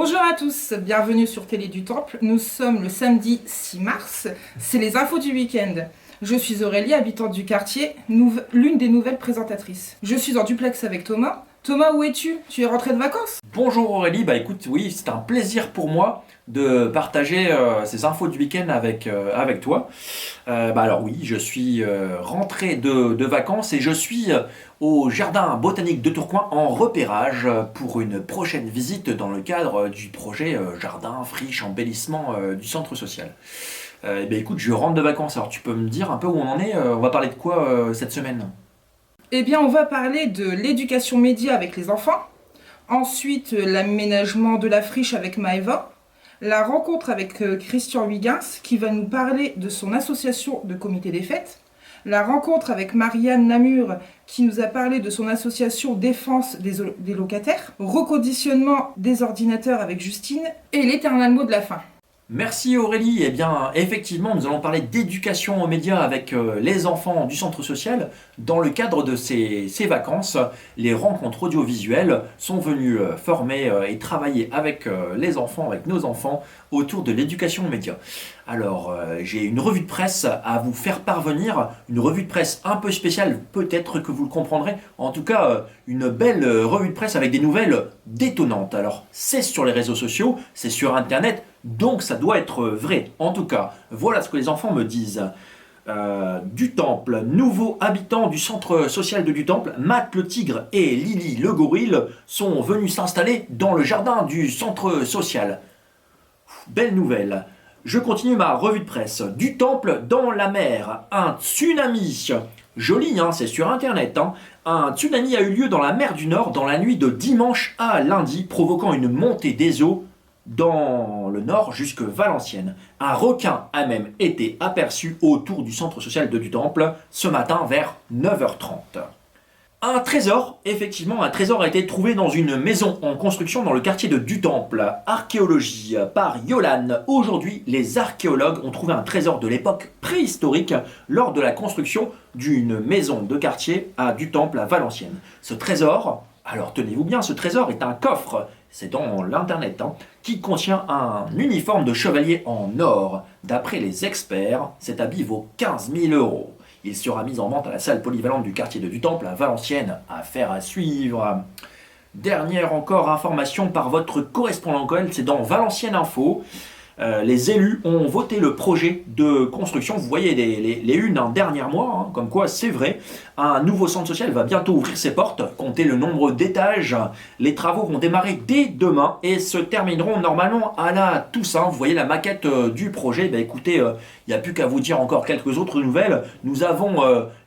Bonjour à tous, bienvenue sur Télé du Temple. Nous sommes le samedi 6 mars, c'est les infos du week-end. Je suis Aurélie, habitante du quartier, l'une des nouvelles présentatrices. Je suis en duplex avec Thomas. Thomas, où es-tu? Tu es rentré de vacances? Bonjour Aurélie, écoute, oui, c'est un plaisir pour moi de partager ces infos du week-end avec toi. Alors oui, je suis rentré de vacances et je suis au jardin botanique de Tourcoing en repérage pour une prochaine visite dans le cadre du projet jardin, friche, embellissement du centre social. Écoute, je rentre de vacances, alors tu peux me dire un peu où on en est? On va parler de quoi cette semaine? Eh bien, on va parler de l'éducation média avec les enfants. Ensuite, l'aménagement de la friche avec Maëva. La rencontre avec Christian Huygens qui va nous parler de son association de comité des fêtes. La rencontre avec Marianne Namur qui nous a parlé de son association défense des locataires. Reconditionnement des ordinateurs avec Justine. Et l'éternel mot de la fin. Merci Aurélie. Eh bien, effectivement, nous allons parler d'éducation aux médias avec les enfants du centre social. Dans le cadre de ces vacances, les rencontres audiovisuelles sont venues former et travailler avec les enfants, avec nos enfants, autour de l'éducation aux médias. Alors, j'ai une revue de presse à vous faire parvenir, une revue de presse un peu spéciale, peut-être que vous le comprendrez. En tout cas, une belle revue de presse avec des nouvelles détonnantes. Alors, c'est sur les réseaux sociaux, c'est sur Internet, donc ça doit être vrai. En tout cas, voilà ce que les enfants me disent. Du Temple, nouveaux habitants du centre social de Du Temple, Matt le tigre et Lily le gorille sont venus s'installer dans le jardin du centre social. Belle nouvelle. Je continue ma revue de presse. Du Temple dans la mer, un tsunami. Joli, hein, c'est sur internet. Hein. Un tsunami a eu lieu dans la mer du Nord dans la nuit de dimanche à lundi, provoquant une montée des eaux dans le nord jusque Valenciennes. Un requin a même été aperçu autour du centre social de Du Temple ce matin vers 9h30. Un trésor, effectivement, un trésor a été trouvé dans une maison en construction dans le quartier de Du Temple. Archéologie par Yolande. Aujourd'hui, les archéologues ont trouvé un trésor de l'époque préhistorique lors de la construction d'une maison de quartier à Du Temple, à Valenciennes. Ce trésor, alors tenez-vous bien, ce trésor est un coffre, c'est dans l'internet, qui contient un uniforme de chevalier en or. D'après les experts, cet habit vaut 15 000 €. Il sera mis en vente à la salle polyvalente du quartier de Du Temple à Valenciennes. Affaire à suivre. Dernière encore information par votre correspondant Goël, c'est dans Valenciennes Info. Les élus ont voté le projet de construction. Vous voyez les unes en dernier mois, comme quoi c'est vrai. Un nouveau centre social va bientôt ouvrir ses portes. Comptez le nombre d'étages. Les travaux vont démarrer dès demain et se termineront normalement à la Toussaint. Vous voyez la maquette du projet. Écoutez, il n'y a plus qu'à vous dire encore quelques autres nouvelles. Nous avons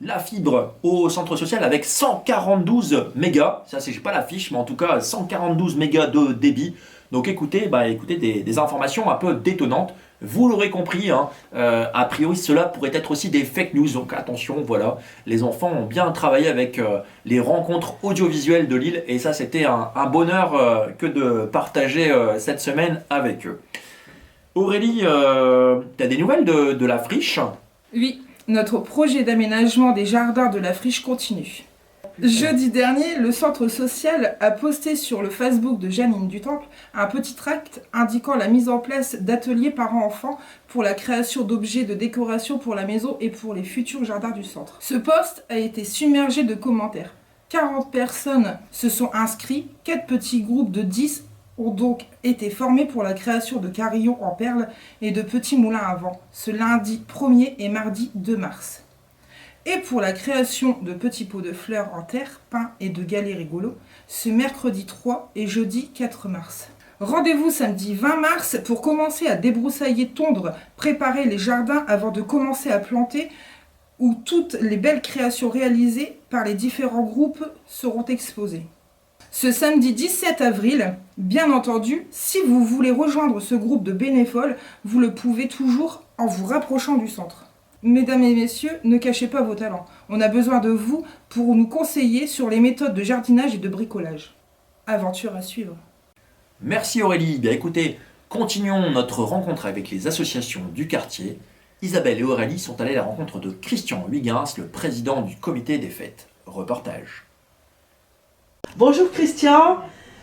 la fibre au centre social avec 142 mégas. Ça, j'ai pas la fiche, mais en tout cas 142 mégas de débit. Donc écoutez, des informations un peu détonnantes. Vous l'aurez compris, a priori cela pourrait être aussi des fake news. Donc attention, voilà, les enfants ont bien travaillé avec les rencontres audiovisuelles de Lille. Et ça, c'était un bonheur que de partager cette semaine avec eux. Aurélie, tu as des nouvelles de la friche? Oui, notre projet d'aménagement des jardins de la friche continue. Jeudi dernier, le centre social a posté sur le Facebook de Janine du Temple un petit tract indiquant la mise en place d'ateliers parents-enfants pour la création d'objets de décoration pour la maison et pour les futurs jardins du centre. Ce post a été submergé de commentaires. 40 personnes se sont inscrites, 4 petits groupes de 10 ont donc été formés pour la création de carillons en perles et de petits moulins à vent, ce lundi 1er et mardi 2 mars. Et pour la création de petits pots de fleurs en terre, peints et de galets rigolos, ce mercredi 3 et jeudi 4 mars. Rendez-vous samedi 20 mars pour commencer à débroussailler, tondre, préparer les jardins avant de commencer à planter, où toutes les belles créations réalisées par les différents groupes seront exposées. Ce samedi 17 avril, bien entendu, si vous voulez rejoindre ce groupe de bénévoles, vous le pouvez toujours en vous rapprochant du centre. Mesdames et messieurs, ne cachez pas vos talents. On a besoin de vous pour nous conseiller sur les méthodes de jardinage et de bricolage. Aventure à suivre. Merci Aurélie. Écoutez, continuons notre rencontre avec les associations du quartier. Isabelle et Aurélie sont allées à la rencontre de Christian Huygens, le président du comité des fêtes. Reportage. Bonjour Christian,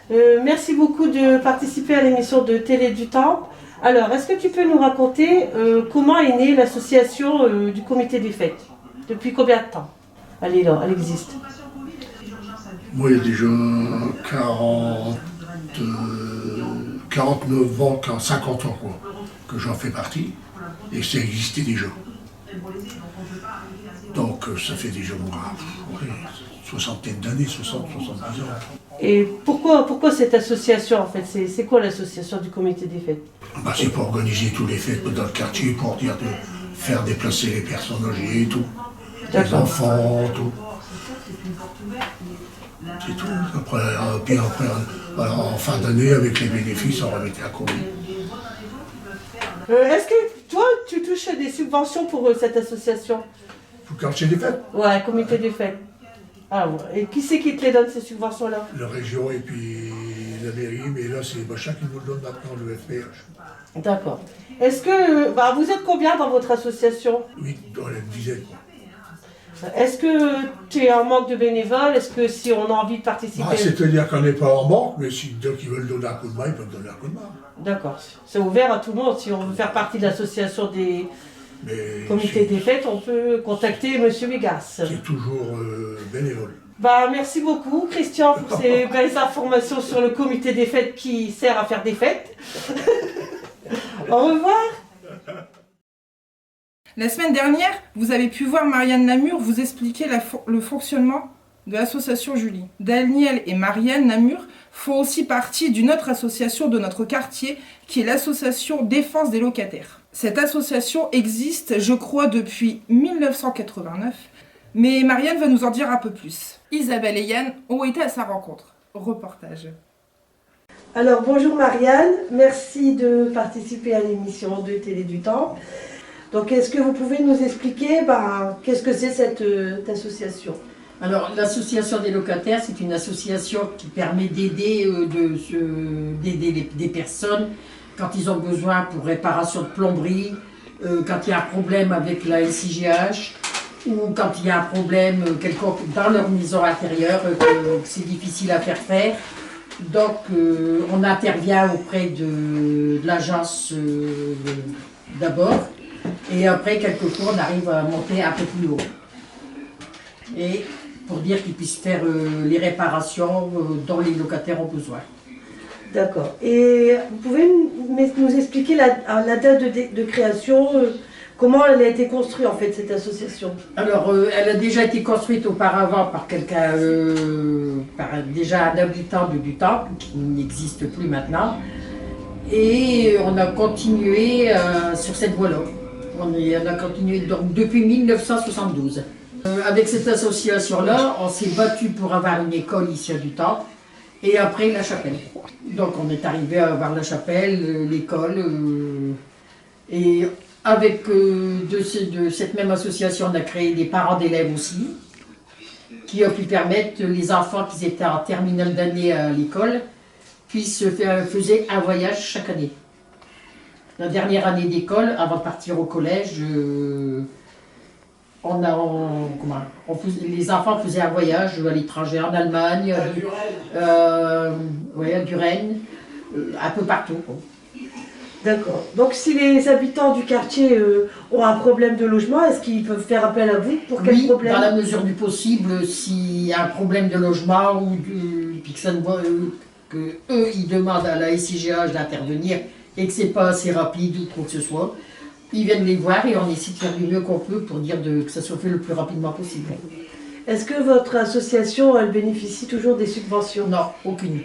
Merci beaucoup de participer à l'émission de Télé du Temple. Alors, est-ce que tu peux nous raconter comment est née l'association du comité des fêtes? Depuis combien de temps elle est là, elle existe? Moi, il y a déjà 49 ans, 50 ans quoi, que j'en fais partie, et ça existait déjà. Donc ça fait déjà ouais, soixantaine d'années, 70 ans. Et pourquoi cette association en fait? C'est quoi l'association du comité des fêtes? Bah, c'est pour organiser tous les fêtes dans le quartier, pour dire de faire déplacer les personnes âgées et tout. Les enfants, tout. C'est tout. Puis après, voilà, en fin d'année, avec les bénéfices, on remettait à courir. Est-ce que toi, tu touches des subventions pour cette association? Pour le quartier des fêtes? Ouais, comité des fêtes. Ah, ouais. Et qui c'est qui te les donne ces subventions-là? La région et puis la mairie, mais là, c'est Bachin qui nous le donne maintenant, le FPH. D'accord. Est-ce que vous êtes combien dans votre association? Oui, dans la dizaine, quoi. Est-ce que tu es en manque de bénévoles? Est-ce que si on a envie de participer... C'est-à-dire qu'on n'est pas en manque, mais si d'autres qui veulent donner un coup de main, ils peuvent donner un coup de main. D'accord. C'est ouvert à tout le monde. Si on veut faire partie de l'association des comités des fêtes, on peut contacter M. Végas. C'est toujours bénévole. Merci beaucoup, Christian, pour ces belles informations sur le comité des fêtes qui sert à faire des fêtes. Au revoir. La semaine dernière, vous avez pu voir Marianne Namur vous expliquer le fonctionnement de l'association Julie. Daniel et Marianne Namur font aussi partie d'une autre association de notre quartier, qui est l'association Défense des locataires. Cette association existe, je crois, depuis 1989, mais Marianne va nous en dire un peu plus. Isabelle et Yann ont été à sa rencontre. Reportage. Alors bonjour Marianne, merci de participer à l'émission de Télé du Temple. Donc est-ce que vous pouvez nous expliquer qu'est-ce que c'est cette association? Alors l'association des locataires, c'est une association qui permet d'aider des personnes quand ils ont besoin pour réparation de plomberie, quand il y a un problème avec la SIGH, ou quand il y a un problème quelconque dans leur maison intérieure, que c'est difficile à faire. Donc on intervient auprès de l'agence d'abord, et après quelquefois on arrive à monter un peu plus haut. Et pour dire qu'ils puissent faire les réparations dont les locataires ont besoin. D'accord. Et vous pouvez nous expliquer la date de création, comment elle a été construite en fait cette association? Alors elle a déjà été construite auparavant par quelqu'un, déjà un habitant du Temple qui n'existe plus maintenant. Et on a continué sur cette voie-là. On a continué donc, depuis 1972. Avec cette association-là, on s'est battu pour avoir une école ici à du Temple et après la chapelle. Donc on est arrivé à avoir la chapelle, l'école. Et avec de cette même association, on a créé des parents d'élèves aussi, qui ont pu permettre les enfants qui étaient en terminale d'année à l'école faisaient un voyage chaque année. La dernière année d'école, avant de partir au collège, les enfants faisaient un voyage à l'étranger, en Allemagne, à Duren, un peu partout. D'accord. Donc si les habitants du quartier ont un problème de logement, est-ce qu'ils peuvent faire appel à vous pour quel problème? Dans la mesure du possible, s'il y a un problème de logement ou puis que ça ne voit que eux ils demandent à la SIGH d'intervenir et que c'est pas assez rapide ou quoi que ce soit, ils viennent les voir et on essaie de faire du mieux qu'on peut pour dire que ça soit fait le plus rapidement possible. Est-ce que votre association elle bénéficie toujours des subventions? Non, aucune.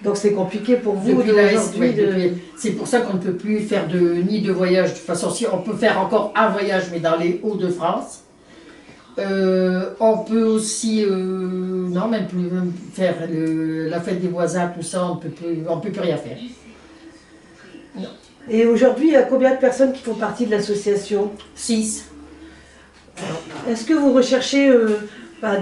Donc c'est compliqué pour vous C'est pour ça qu'on ne peut plus faire ni de voyage. De toute façon, si on peut faire encore un voyage, mais dans les Hauts-de-France. On peut aussi, non, même plus faire la fête des voisins, tout ça, on peut plus rien faire. Non. Et aujourd'hui, il y a combien de personnes qui font partie de l'association? 6. Est-ce que vous recherchez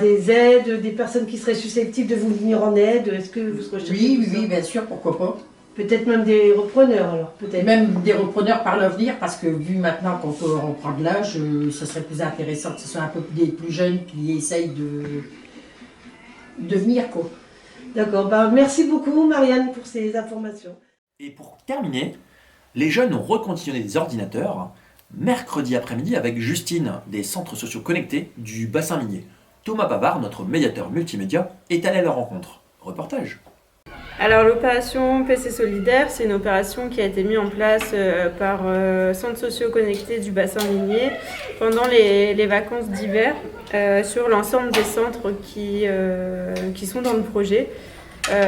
des aides, des personnes qui seraient susceptibles de vous venir en aide? Est-ce que vous recherchez Oui, bien sûr, pourquoi pas. Peut-être même des repreneurs alors, peut-être. Même des repreneurs par l'avenir, parce que vu maintenant qu'on reprend de l'âge, ce serait plus intéressant que ce soit un peu des plus jeunes qui essayent de venir, quoi. D'accord, merci beaucoup Marianne pour ces informations. Et pour terminer, les jeunes ont reconditionné des ordinateurs mercredi après-midi avec Justine des centres sociaux connectés du bassin minier. Thomas Bavard, notre médiateur multimédia, est allé à leur rencontre. Reportage. Alors l'opération PC Solidaire, c'est une opération qui a été mise en place par centres sociaux connectés du bassin minier pendant les vacances d'hiver sur l'ensemble des centres qui sont dans le projet.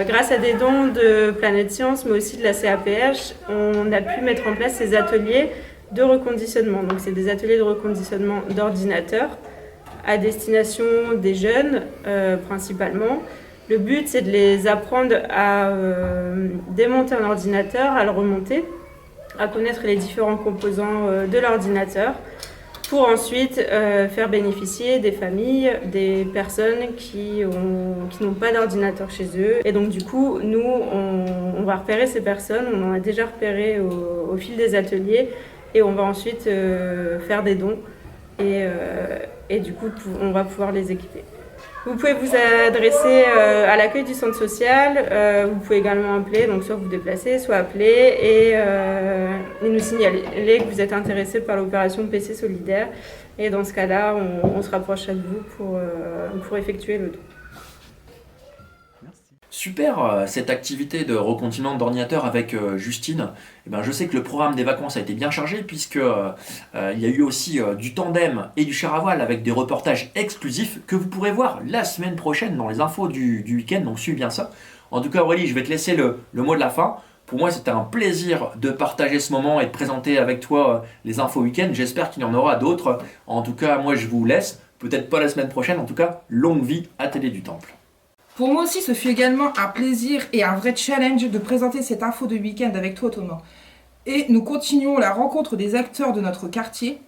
Grâce à des dons de Planète Science, mais aussi de la CAPH, on a pu mettre en place ces ateliers de reconditionnement. Donc c'est des ateliers de reconditionnement d'ordinateurs à destination des jeunes principalement. Le but, c'est de les apprendre à démonter un ordinateur, à le remonter, à connaître les différents composants de l'ordinateur, pour ensuite faire bénéficier des familles, des personnes qui n'ont pas d'ordinateur chez eux. Et donc du coup, nous, on va repérer ces personnes, on en a déjà repéré au fil des ateliers, et on va ensuite faire des dons, et du coup, on va pouvoir les équiper. Vous pouvez vous adresser à l'accueil du centre social, vous pouvez également appeler, donc soit vous déplacer, soit appeler et nous signaler que vous êtes intéressé par l'opération PC Solidaire. Et dans ce cas-là, on se rapproche avec vous pour effectuer le don. Super, cette activité de reconditionnement d'ordinateur avec Justine. Eh ben, je sais que le programme des vacances a été bien chargé puisque il y a eu aussi du tandem et du char à voile avec des reportages exclusifs que vous pourrez voir la semaine prochaine dans les infos du week-end, donc suivez bien ça. En tout cas Aurélie, je vais te laisser le mot de la fin. Pour moi, c'était un plaisir de partager ce moment et de présenter avec toi les infos week-end. J'espère qu'il y en aura d'autres. En tout cas, moi je vous laisse. Peut-être pas la semaine prochaine, en tout cas, longue vie à Télé du Temple. Pour moi aussi, ce fut également un plaisir et un vrai challenge de présenter cette info de week-end avec toi, Thomas. Et nous continuons la rencontre des acteurs de notre quartier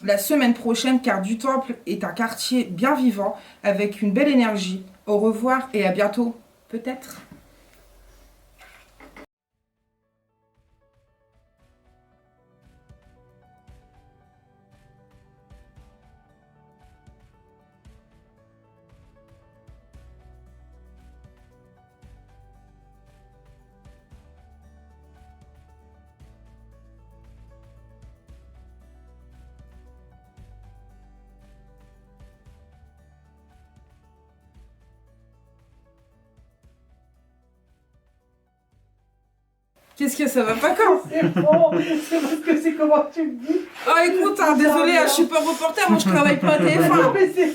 la semaine prochaine, car du Temple est un quartier bien vivant, avec une belle énergie. Au revoir et à bientôt, peut-être. Qu'est-ce que ça va pas quand? C'est bon, c'est parce que c'est comment tu me dis. Oh écoute, hein, désolé, je suis pas reporter, moi je travaille pas à TF1. Non, mais c'est